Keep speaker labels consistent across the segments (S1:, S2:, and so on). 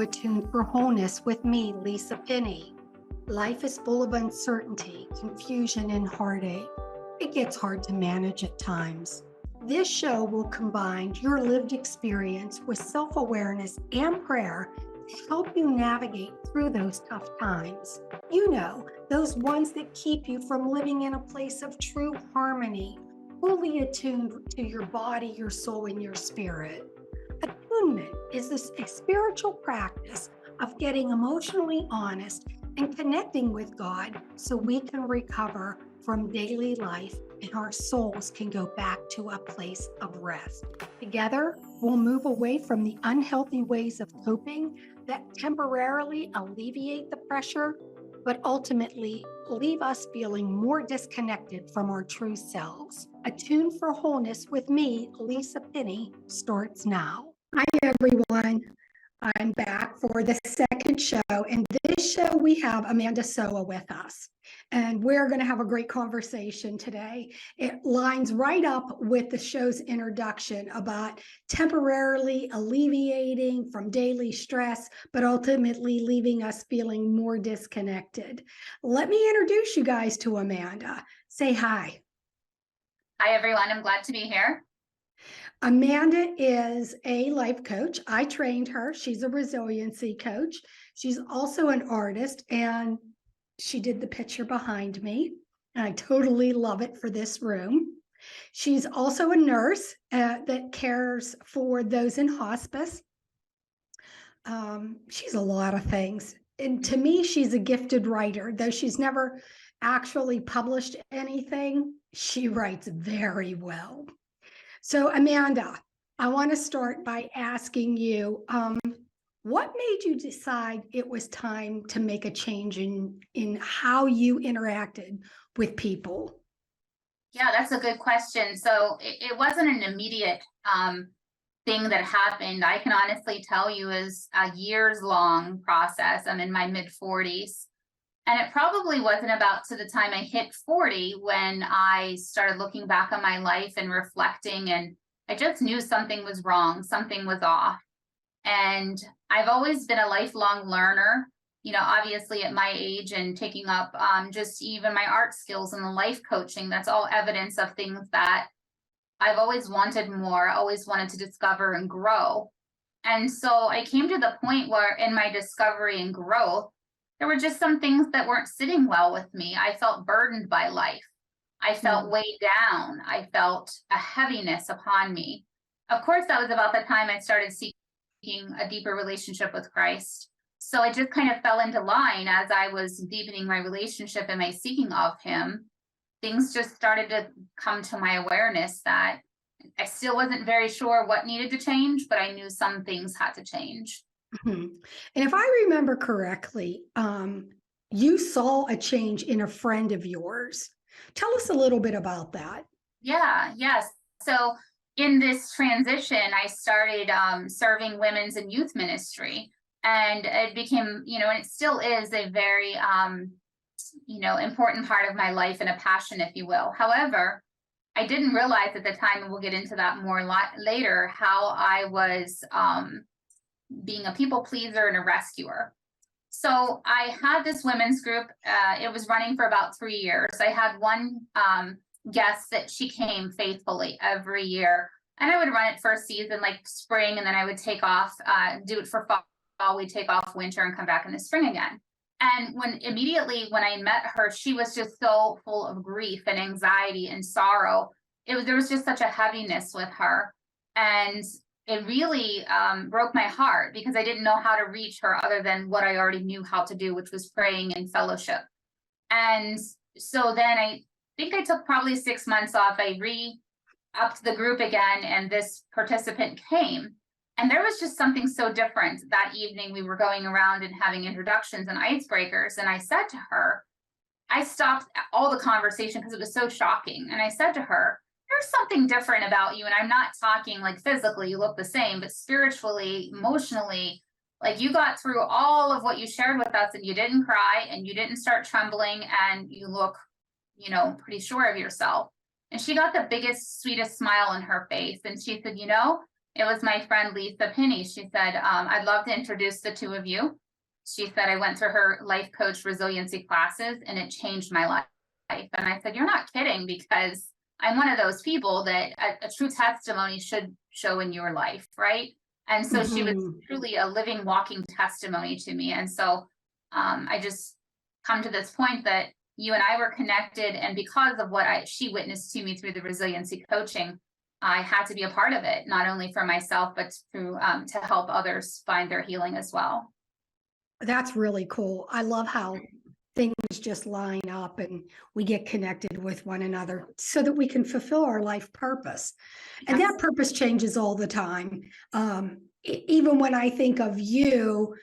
S1: Attuned for Wholeness with me, Lisa Pinney. Life is full of uncertainty, confusion, and heartache. It gets hard to manage at times. This show will combine your lived experience with self-awareness and prayer to help you navigate through those tough times. You know, those ones that keep you from living in a place of true harmony, fully attuned to your body, your soul, and your spirit. Attunement is this spiritual practice of getting emotionally honest and connecting with God so we can recover from daily life and our souls can go back to a place of rest. Together, we'll move away from the unhealthy ways of coping that temporarily alleviate the pressure, but ultimately leave us feeling more disconnected from our true selves. Attuned for Wholeness with me, Lisa Pinney, starts now. Hi, everyone. I'm back for the second show, and this show we have Amanda Sowa with us, and we're going to have a great conversation today. It lines right up with the show's introduction about temporarily alleviating from daily stress, but ultimately leaving us feeling more disconnected. Let me introduce you guys to Amanda. Say hi.
S2: Hi, everyone. I'm glad to be here.
S1: Amanda is a life coach. I trained her. She's a resiliency coach. She's also an artist, and she did the picture behind me. And I totally love it for this room. She's also a nurse that cares for those in hospice. She's a lot of things. And to me, she's a gifted writer. Though she's never actually published anything, she writes very well. So, Amanda, I want to start by asking you, what made you decide it was time to make a change in how you interacted with people?
S2: Yeah, that's a good question. So it wasn't an immediate thing that happened. I can honestly tell you is a years-long process. I'm in my mid-40s. And it probably wasn't about to the time I hit 40 when I started looking back on my life and reflecting, and I just knew something was wrong, something was off. And I've always been a lifelong learner, obviously at my age and taking up just even my art skills and the life coaching, that's all evidence of things that I've always wanted more, always wanted to discover and grow. And so I came to the point where in my discovery and growth, there were just some things that weren't sitting well with me. I felt burdened by life. I felt weighed down. I felt a heaviness upon me. Of course, that was about the time I started seeking a deeper relationship with Christ. So I just kind of fell into line as I was deepening my relationship and my seeking of him. Things just started to come to my awareness that I still wasn't very sure what needed to change, but I knew some things had to change.
S1: And if I remember correctly, you saw a change in a friend of yours. Tell us a little bit about that.
S2: Yes. So in this transition, I started serving women's and youth ministry, and it became, and it still is a very, important part of my life and a passion, if you will. However, I didn't realize at the time, and we'll get into that more later, how I was being a people pleaser and a rescuer. So I had this women's group. It was running for about 3 years. I had one guest that she came faithfully every year, and I would run it for a season, like spring, and then I would take off, do it for fall. We'd take off winter and come back in the spring again. And when I met her, she was just so full of grief and anxiety and sorrow. There was just such a heaviness with her. And it really broke my heart because I didn't know how to reach her other than what I already knew how to do, which was praying and fellowship. And so then I think I took probably 6 months off. I re-upped the group again, and this participant came. And there was just something so different. That evening, we were going around and having introductions and icebreakers. And I said to her, I stopped all the conversation because it was so shocking. And I said to her, there's something different about you. And I'm not talking like physically, you look the same, but spiritually, emotionally, like you got through all of what you shared with us and you didn't cry and you didn't start trembling and you look, pretty sure of yourself. And she got the biggest, sweetest smile on her face. And she said, It was my friend Lisa Pinney. She said, I'd love to introduce the two of you. She said, I went to her life coach resiliency classes and it changed my life. And I said, you're not kidding, because I'm one of those people that a true testimony should show in your life, right? And so she was
S1: Mhm.
S2: truly a living, walking testimony to me. And so I just come to this point that you and I were connected, and because of what she witnessed to me through the resiliency coaching, I had to be a part of it, not only for myself, but through to help others find their healing as well.
S1: That's really cool. I love how things just line up and we get connected with one another so that we can fulfill our life purpose. And
S2: Yes.
S1: that purpose changes all the time. Even when I think of you,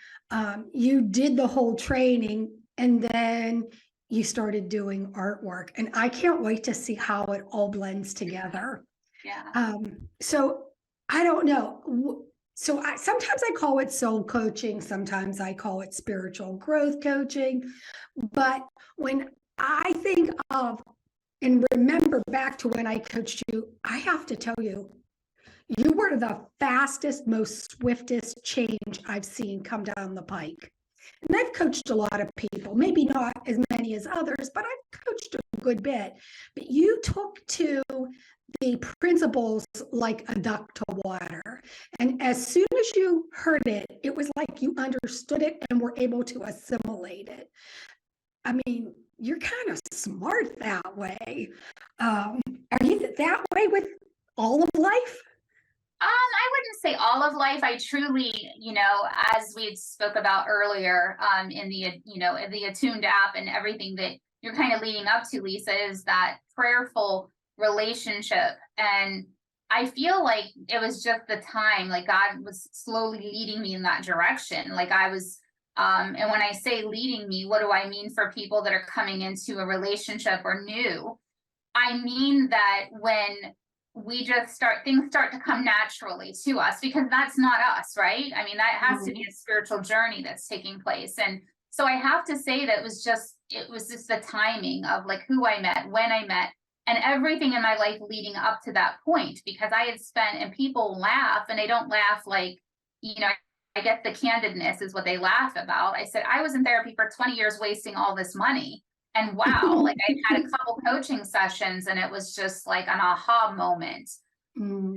S1: you did the whole training and then you started doing artwork. And I can't wait to see how it all blends together.
S2: Yeah.
S1: So I don't know. So sometimes I call it soul coaching, sometimes I call it spiritual growth coaching. But when I think of and remember back to when I coached you, I have to tell you, you were the fastest, most swiftest change I've seen come down the pike. And I've coached a lot of people, maybe not as many as others, but I've coached a good bit. But you took to the principles like a duck to water. And as soon as you heard it, it was like you understood it and were able to assimilate it. I mean, you're kind of smart that way. Are you that way with all of life?
S2: I wouldn't say all of life. I truly, as we spoke about earlier, in the Attuned app and everything that you're kind of leading up to, Lisa, is that prayerful relationship. And I feel like it was just the time, like God was slowly leading me in that direction. Like I was, and when I say leading me, what do I mean for people that are coming into a relationship or new? I mean that when things start to come naturally to us, because that's not us, right? I mean, that has to be a spiritual journey that's taking place. And so I have to say that it was just the timing of like who I met, when I met, and everything in my life leading up to that point, because I had spent, and people laugh, and they don't laugh like, I get the candidness is what they laugh about. I said, I was in therapy for 20 years wasting all this money. And wow, like I had a couple coaching sessions and it was just like an aha moment.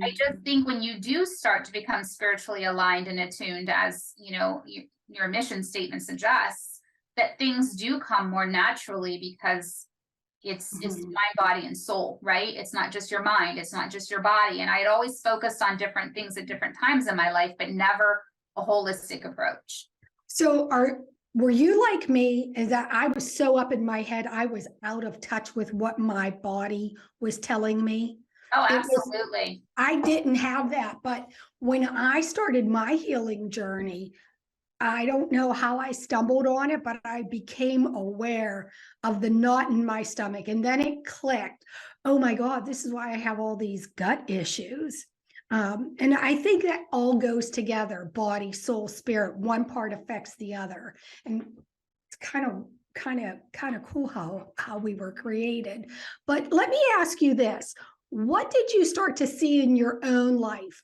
S2: I just think when you do start to become spiritually aligned and attuned, as your mission statement suggests, that things do come more naturally, because it's mind, body, and soul, right? It's not just your mind, it's not just your body. And I had always focused on different things at different times in my life, but never a holistic approach.
S1: So were you like me, is that I was so up in my head, I was out of touch with what my body was telling me?
S2: Oh, absolutely.
S1: I didn't have that. But when I started my healing journey, I don't know how I stumbled on it, but I became aware of the knot in my stomach. And then it clicked. Oh my God, this is why I have all these gut issues. And I think that all goes together, body, soul, spirit. One part affects the other. And it's kind of cool how we were created. But let me ask you this. What did you start to see in your own life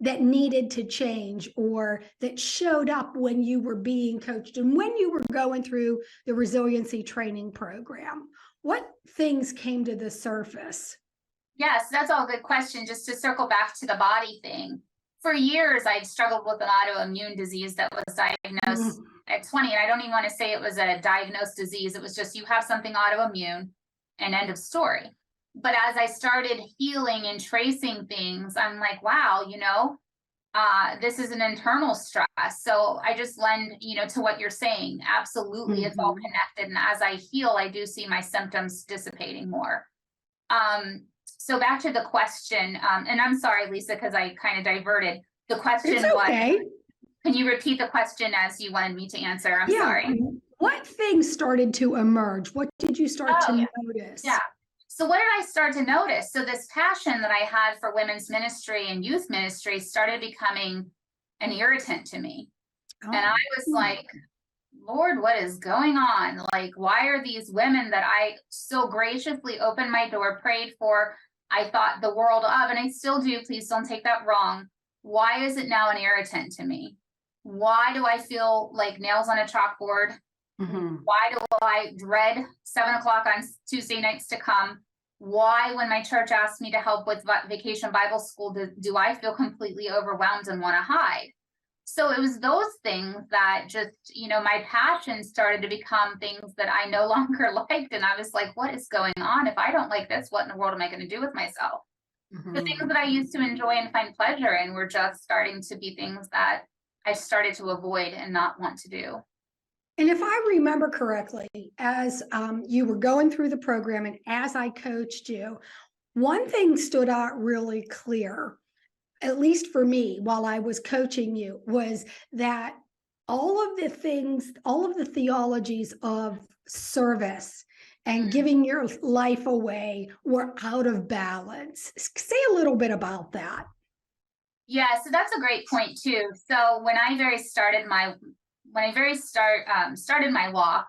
S1: that needed to change, or that showed up when you were being coached and when you were going through the resiliency training program? What things came to the surface?
S2: Yes, that's all a good question. Just to circle back to the body thing. For years, I'd struggled with an autoimmune disease that was diagnosed at 20. And I don't even want to say it was a diagnosed disease. It was just, you have something autoimmune and end of story. But as I started healing and tracing things, I'm like, wow, this is an internal stress. So I just lend, to what you're saying. Absolutely. It's all connected. And as I heal, I do see my symptoms dissipating more. So back to the question, and I'm sorry, Lisa, because I kind of diverted. The question was, can you repeat the question as you wanted me to answer? I'm sorry.
S1: What things started to emerge? What did you start to notice?
S2: Yeah. So what did I start to notice? So this passion that I had for women's ministry and youth ministry started becoming an irritant to me. And I was like, Lord, what is going on? Like, why are these women that I so graciously opened my door, prayed for, I thought the world of, and I still do, please don't take that wrong. why is it now an irritant to me? Why do I feel like nails on a chalkboard? Why do I dread 7 o'clock on Tuesday nights to come? Why, when my church asked me to help with vacation Bible school, do I feel completely overwhelmed and want to hide? So it was those things that just, my passion started to become things that I no longer liked. And I was like, what is going on? If I don't like this, what in the world am I going to do with myself? The things that I used to enjoy and find pleasure in were just starting to be things that I started to avoid and not want to do.
S1: And if I remember correctly, as you were going through the program and as I coached you, one thing stood out really clear, at least for me while I was coaching you, was that all of the things, all of the theologies of service and giving your life away were out of balance. Say a little bit about that.
S2: Yeah, so that's a great point too. So when I started my walk,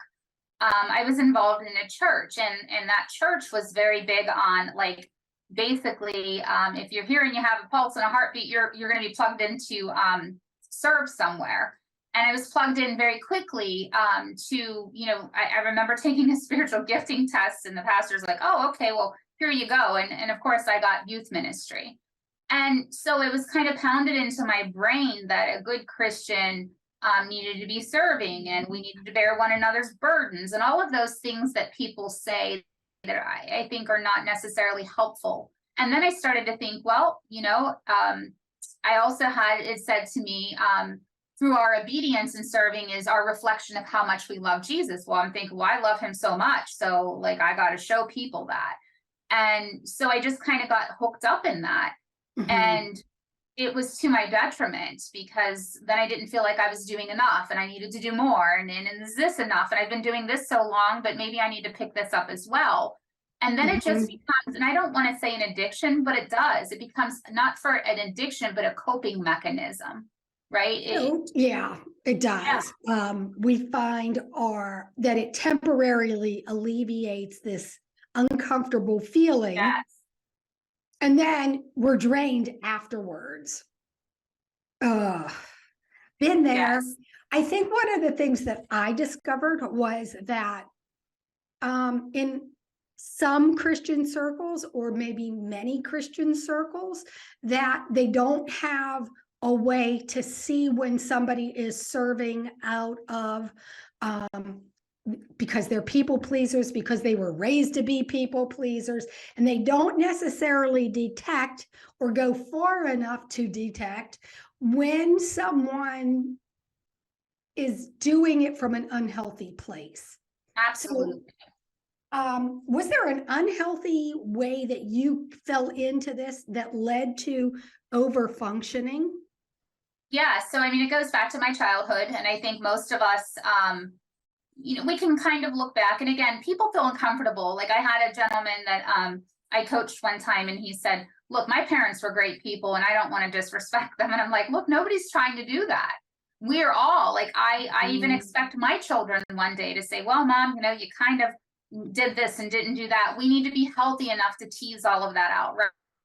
S2: I was involved in a church, and that church was very big on, like, basically, if you're here and you have a pulse and a heartbeat, you're going to be plugged into serve somewhere. And I was plugged in very quickly to, I remember taking a spiritual gifting test, and the pastor's like, oh, okay, well, here you go. And of course, I got youth ministry. And so it was kind of pounded into my brain that a good Christian needed to be serving, and we needed to bear one another's burdens, and all of those things that people say that I think are not necessarily helpful. And then I started to think, well, I also had it said to me, through our obedience and serving is our reflection of how much we love Jesus. Well, I'm thinking, well, I love him so much, so like I got to show people that. And so I just kind of got hooked up in that. And it was to my detriment, because then I didn't feel like I was doing enough and I needed to do more. And is this enough? And I've been doing this so long, but maybe I need to pick this up as well. And then it just becomes, and I don't want to say an addiction, but it does. It becomes not for an addiction, but a coping mechanism, right?
S1: Yeah, it does. Yeah. We find that it temporarily alleviates this uncomfortable feeling.
S2: Yes.
S1: And then we're drained afterwards. Been there. Yes. I think one of the things that I discovered was that in some Christian circles, or maybe many Christian circles, that they don't have a way to see when somebody is serving out of because they're people pleasers, because they were raised to be people pleasers, and they don't necessarily detect or go far enough to detect when someone is doing it from an unhealthy place.
S2: Absolutely.
S1: So, was there an unhealthy way that you fell into this that led to over functioning?
S2: Yeah, so I mean, it goes back to my childhood, and I think most of us, we can kind of look back, and again, people feel uncomfortable. Like, I had a gentleman that I coached one time, and he said, look, my parents were great people and I don't want to disrespect them. And I'm like, look, nobody's trying to do that. We're all like, I even expect my children one day to say, well, mom, you kind of did this and didn't do that. We need to be healthy enough to tease all of that out,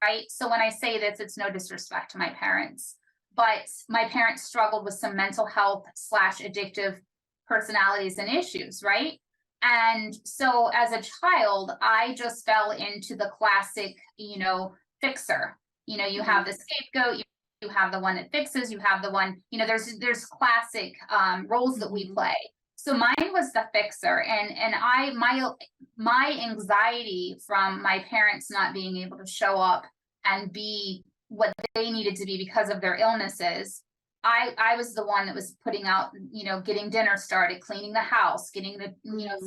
S2: right? So when I say this, it's no disrespect to my parents, but my parents struggled with some mental health / addictive personalities and issues, right? And so as a child, I just fell into the classic, fixer. You have the scapegoat, you have the one that fixes, you have the one, there's classic roles that we play. So mine was the fixer, and my anxiety from my parents not being able to show up and be what they needed to be because of their illnesses. I was the one that was putting out, getting dinner started, cleaning the house, getting the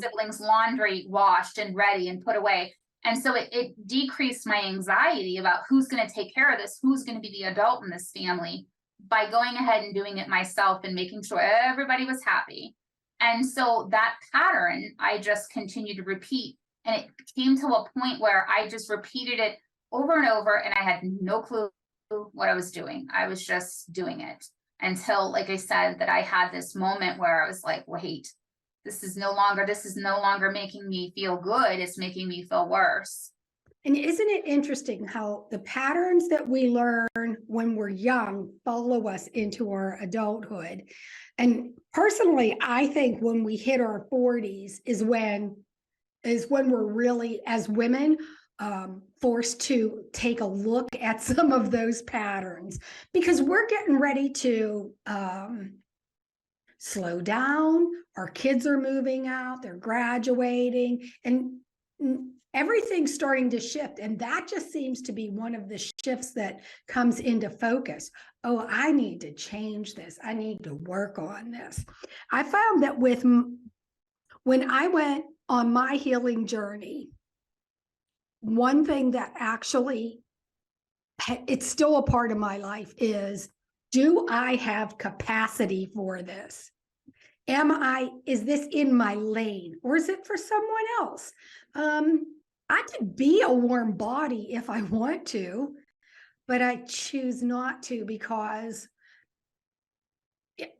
S2: siblings' laundry washed and ready and put away. And so it decreased my anxiety about who's going to take care of this, who's going to be the adult in this family, by going ahead and doing it myself and making sure everybody was happy. And so that pattern, I just continued to repeat. And it came to a point where I just repeated it over and over, and I had no clue what I was doing. I was just doing it until, like I said, that I had this moment where I was like, wait, this is no longer making me feel good. It's making me feel worse.
S1: And isn't it interesting how the patterns that we learn when we're young follow us into our adulthood? And personally, I think when we hit our 40s is when we're really, as women, forced to take a look at some of those patterns, because we're getting ready to slow down. Our kids are moving out, they're graduating, and everything's starting to shift. And that just seems to be one of the shifts that comes into focus. Oh, I need to change this. I need to work on this. I found that when I went on my healing journey, one thing that actually, it's still a part of my life is, do I have capacity for this? Is this in my lane, or is it for someone else? I could be a warm body if I want to, but I choose not to, because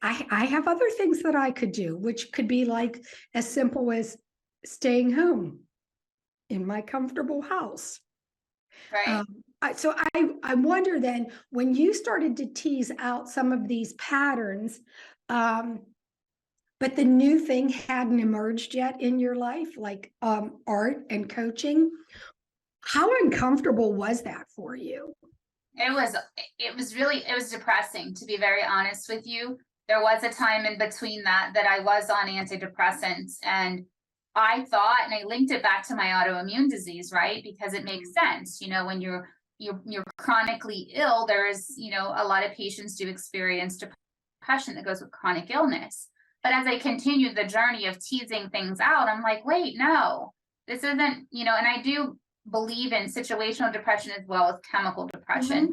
S1: I have other things that I could do, which could be like as simple as staying home in my comfortable house.
S2: Right.
S1: So I wonder then, when you started to tease out some of these patterns, but the new thing hadn't emerged yet in your life, like art and coaching, how uncomfortable was that for you?
S2: It was depressing, to be very honest with you. There was a time in between that I was on antidepressants, and I thought, and I linked it back to my autoimmune disease, right? Because it makes sense. When you're chronically ill, there's, a lot of patients do experience depression that goes with chronic illness. But as I continued the journey of teasing things out, I'm like, wait, no, this isn't, and I do believe in situational depression as well as chemical depression.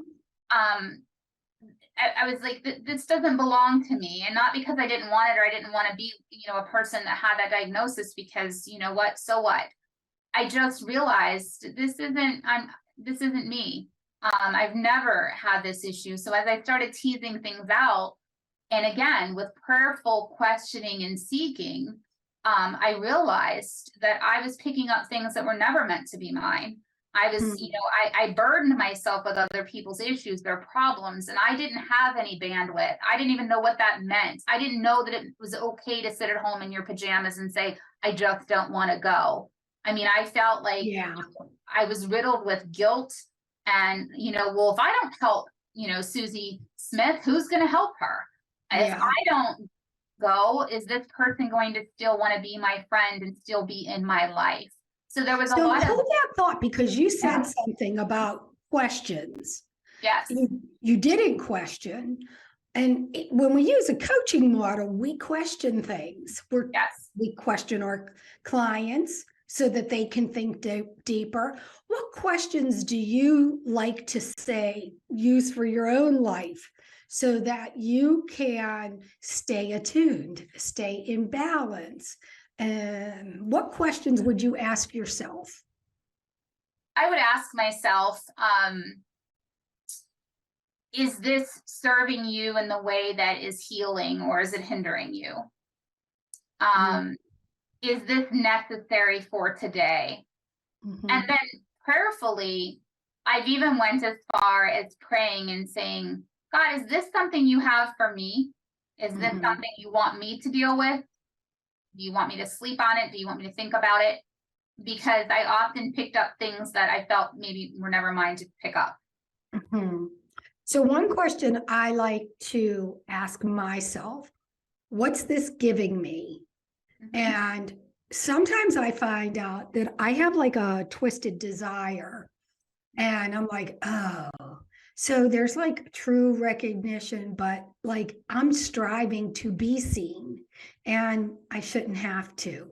S2: I was like, this doesn't belong to me. And not because I didn't want it, or I didn't want to be, a person that had that diagnosis, because what, so what? I just realized this isn't me. I've never had this issue. So as I started teasing things out, and again, with prayerful questioning and seeking, I realized that I was picking up things that were never meant to be mine. I was, I burdened myself with other people's issues, their problems, and I didn't have any bandwidth. I didn't even know what that meant. I didn't know that it was okay to sit at home in your pajamas and say, I just don't want to go. I mean, I felt like I was riddled with guilt, and, well, if I don't help, Susie Smith, who's going to help her? If I don't go, is this person going to still want to be my friend and still be in my life? So there was a lot of
S1: that thought, because you said something about questions.
S2: Yes.
S1: You didn't question. And when we use a coaching model, we question things. We question our clients so that they can think deeper. What questions do you like to use for your own life, so that you can stay attuned, stay in balance? And what questions would you ask yourself?
S2: I would ask myself, is this serving you in the way that is healing, or is it hindering you? Is this necessary for today? And then prayerfully, I've even went as far as praying and saying, God, is this something you have for me? Is this something you want me to deal with? Do you want me to sleep on it? Do you want me to think about it? Because I often picked up things that I felt maybe were never mine to pick up.
S1: So one question I like to ask myself, what's this giving me? And sometimes I find out that I have like a twisted desire, and I'm like, oh, so there's like true recognition, but like I'm striving to be seen, and I shouldn't have to.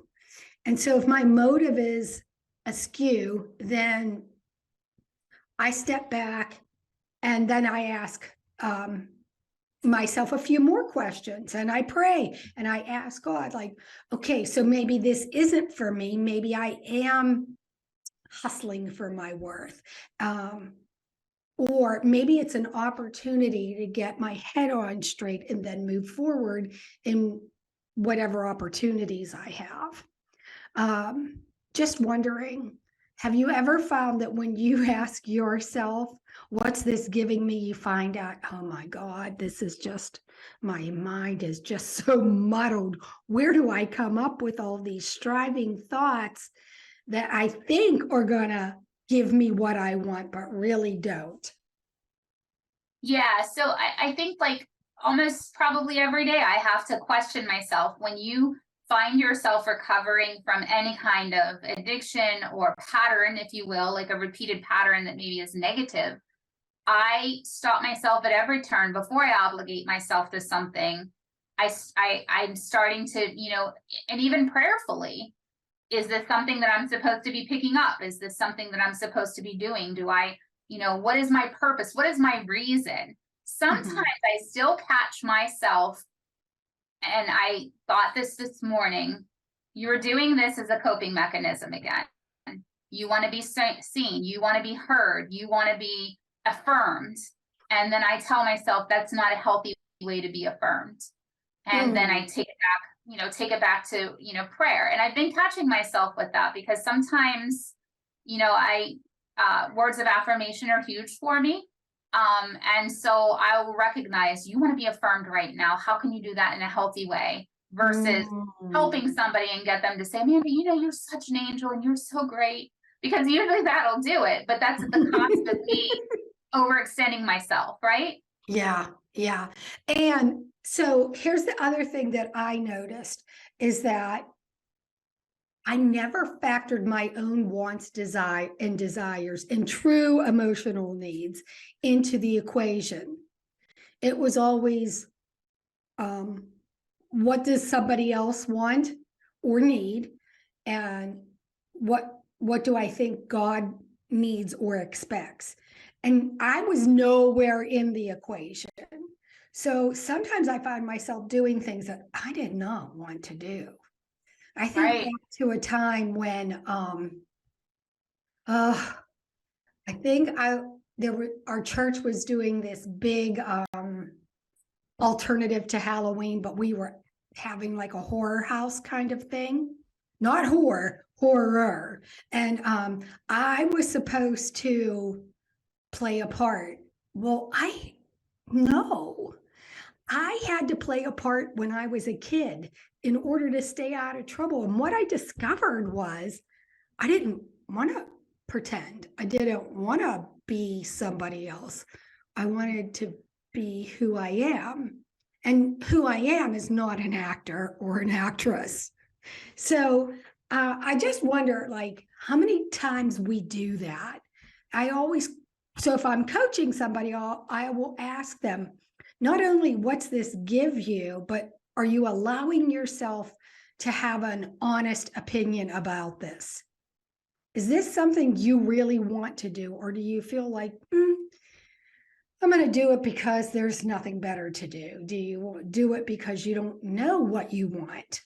S1: And so if my motive is askew, then I step back, and then I ask myself a few more questions, and I pray, and I ask God, like, okay, so maybe this isn't for me. Maybe I am hustling for my worth. Or maybe it's an opportunity to get my head on straight and then move forward in whatever opportunities I have. Just wondering, Have you ever found that when you ask yourself, what's this giving me? You find out, oh my God, this is just, my mind is just so muddled. Where do I come up with all these striving thoughts that I think are going to give me what I want, but really don't?
S2: Yeah, so I think like almost probably every day I have to question myself when you find yourself recovering from any kind of addiction or pattern, if you will, like a repeated pattern that maybe is negative. I stop myself at every turn before I obligate myself to something. I'm starting to, and even prayerfully, is this something that I'm supposed to be picking up? Is this something that I'm supposed to be doing? Do I, what is my purpose? What is my reason? Sometimes
S1: Mhm.
S2: I still catch myself, and I thought this morning, you're doing this as a coping mechanism again. You want to be seen, you want to be heard, you want to be affirmed. And then I tell myself that's not a healthy way to be affirmed. And then I
S1: Mm.
S2: take it back to, prayer. And I've been catching myself with that because sometimes, I words of affirmation are huge for me. And so I will recognize you want to be affirmed right now. How can you do that in a healthy way versus
S1: Mm.
S2: helping somebody and get them to say, Amanda, you're such an angel and you're so great. Because usually that'll do it, but that's at the cost of me overextending myself, right?
S1: Yeah, yeah. And so here's the other thing that I noticed is that I never factored my own wants, desires and true emotional needs into the equation. It was always, um, what does somebody else want or need, and what do I think God needs or expects? And I was nowhere in the equation. So sometimes I find myself doing things that I did not want to do. I think
S2: Right.
S1: back to a time when uh I think I there were our church was doing this big alternative to Halloween, but we were having like a horror house kind of thing. Not horror. And I was supposed to play a part. Well, I no. I had to play a part when I was a kid in order to stay out of trouble. And what I discovered was I didn't want to pretend. I didn't want to be somebody else. I wanted to be who I am. And who I am is not an actor or an actress. So I just wonder, like, how many times we do that. I always, so if I'm coaching somebody, I will ask them, not only what's this give you, but are you allowing yourself to have an honest opinion about this? Is this something you really want to do? Or do you feel like, I'm going to do it because there's nothing better to do? Do you do it because you don't know what you want?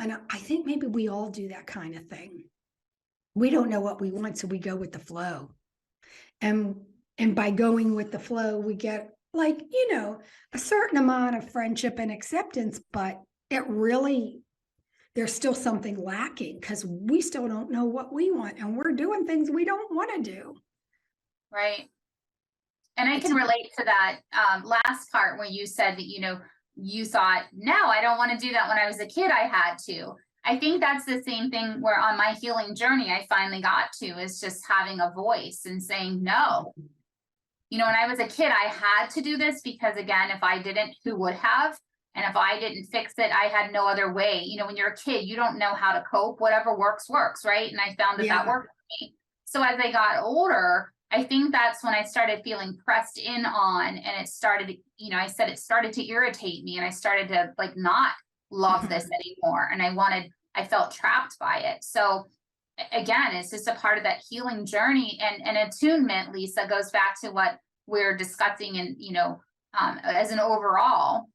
S1: And I think maybe we all do that kind of thing. We don't know what we want, so we go with the flow. And and by going with the flow, we get like, a certain amount of friendship and acceptance, but it really there's still something lacking because we still don't know what we want and we're doing things we don't want to do.
S2: Right. And I
S1: It's
S2: can relate to that last part when you said that, you thought, no, I don't want to do that when I was a kid. I had to. I think that's the same thing where on my healing journey, I finally got to is just having a voice and saying no. When I was a kid, I had to do this because, again, if I didn't, who would have? And if I didn't fix it, I had no other way. When you're a kid, you don't know how to cope. Whatever works, works, right? And I found that that
S1: Yeah.
S2: worked for me. So as I got older, I think that's when I started feeling pressed in on, and it started, I said it started to irritate me, and I started to like not love this anymore. And I felt trapped by it. So again, it's just a part of that healing journey, and attunement, Lisa, goes back to what we're discussing, and as an overall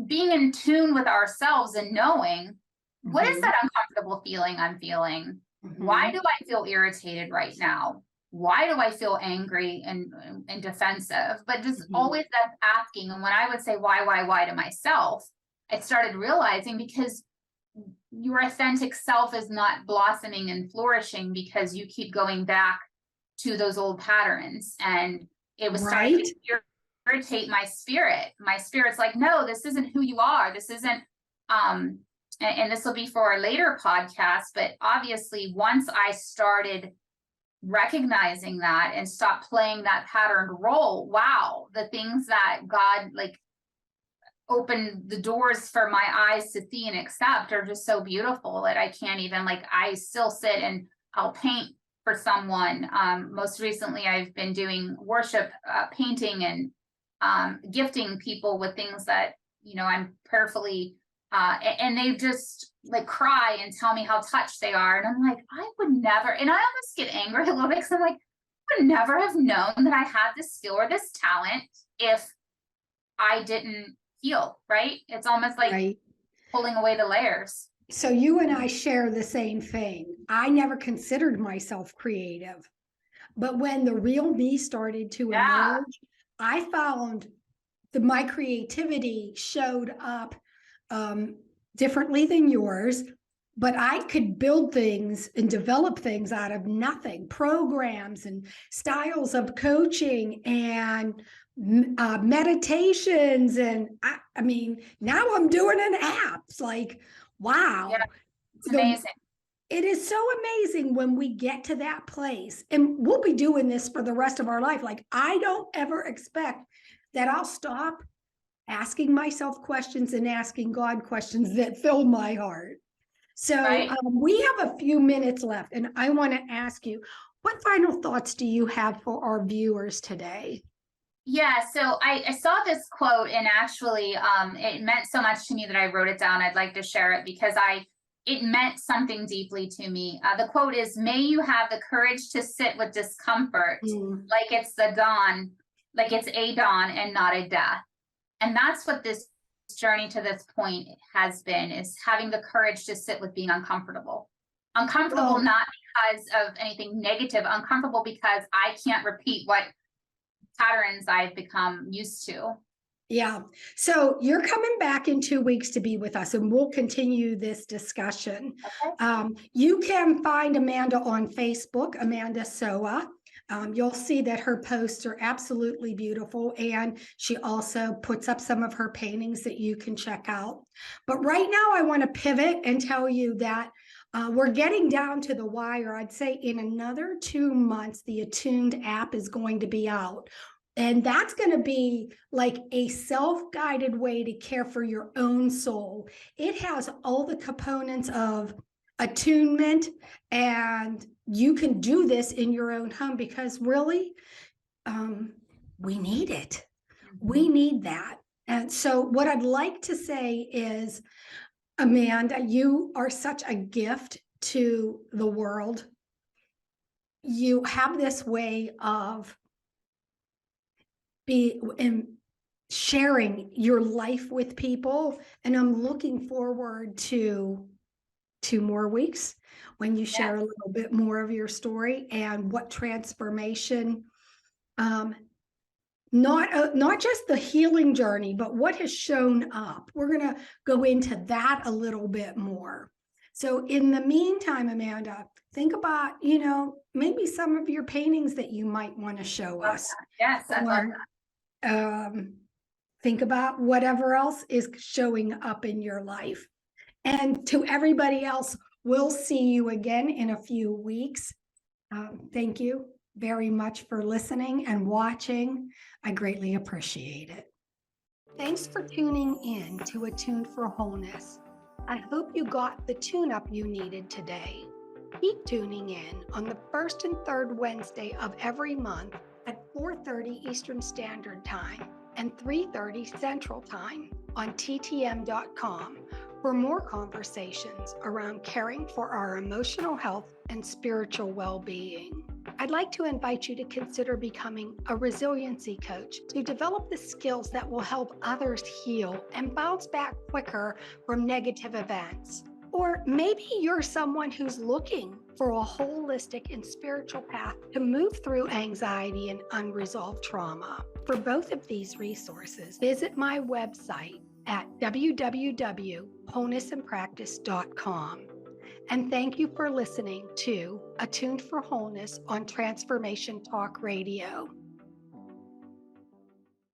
S2: being in tune with ourselves and knowing what is
S1: Mhm.
S2: that uncomfortable feeling I'm feeling. Why do
S1: Mhm.
S2: I feel irritated right now? Why do I feel angry and defensive? But just
S1: Mhm.
S2: always that asking. And when I would say why to myself, I started realizing because your authentic self is not blossoming and flourishing because you keep going back to those old patterns. And it was starting
S1: Right?
S2: to irritate my spirit. My spirit's like, no, this isn't who you are. This isn't, and this will be for a later podcast, but obviously once I started recognizing that and stopped playing that patterned role, wow, the things that God like opened the doors for my eyes to see and accept are just so beautiful that I can't even, like, I still sit and I'll paint for someone. Most recently I've been doing worship painting and gifting people with things that, you know, I'm prayerfully and they just like cry and tell me how touched they are. And I'm like, I would never, and I almost get angry a little bit because I'm like, I would never have known that I had this skill or this talent if I didn't heal, right? It's almost like
S1: Right.
S2: pulling away the layers.
S1: So you and I share the same thing. I never considered myself creative, but when the real me started to
S2: Yeah.
S1: emerge, I found that my creativity showed up differently than yours, but I could build things and develop things out of nothing, programs and styles of coaching and meditations. And I mean, now I'm doing an apps like, wow.
S2: Yeah, it's amazing.
S1: It is so amazing when we get to that place, and we'll be doing this for the rest of our life. Like, I don't ever expect that I'll stop asking myself questions and asking God questions that fill my heart. So
S2: Right.
S1: We have a few minutes left, and I want to ask you, what final thoughts do you have for our viewers today?
S2: Yeah, so I saw this quote, and actually it meant so much to me that I wrote it down. I'd like to share it because it meant something deeply to me. The quote is, may you have the courage to sit with discomfort like it's the dawn, like it's a dawn and not a death. And that's what this journey to this point has been, is having the courage to sit with being uncomfortable. Uncomfortable, not because of anything negative, uncomfortable because I can't repeat what patterns I've become used to.
S1: Yeah. So you're coming back in 2 weeks to be with us, and we'll continue this discussion.
S2: Okay.
S1: You can find Amanda on Facebook, Amanda Sowa. You'll see that her posts are absolutely beautiful, and she also puts up some of her paintings that you can check out. But right now, I want to pivot and tell you that we're getting down to the wire. I'd say in another 2 months, the Attuned app is going to be out. And that's going to be like a self-guided way to care for your own soul. It has all the components of attunement, and you can do this in your own home because really, we need it. We need that. And so what I'd like to say is, Amanda, you are such a gift to the world. You have this way of sharing your life with people, and I'm looking forward to 2 more weeks when you share a little bit more of your story and what transformation, not just the healing journey, but what has shown up. We're going to go into that a little bit more. So in the meantime, Amanda, think about, maybe some of your paintings that you might want to show us.
S2: Yes, I love that.
S1: Think about whatever else is showing up in your life. And to everybody else, we'll see you again in a few weeks. Thank you very much for listening and watching. I greatly appreciate it. Thanks for tuning in to Attuned for Wholeness. I hope you got the tune-up you needed today. Keep tuning in on the first and third Wednesday of every month at 4:30 Eastern Standard Time and 3:30 Central Time on ttm.com for more conversations around caring for our emotional health and spiritual well-being. I'd like to invite you to consider becoming a resiliency coach to develop the skills that will help others heal and bounce back quicker from negative events. Or maybe you're someone who's looking for a holistic and spiritual path to move through anxiety and unresolved trauma. For both of these resources, visit my website, at www.wholenessandpractice.com. And thank you for listening to Attuned for Wholeness on Transformation Talk Radio.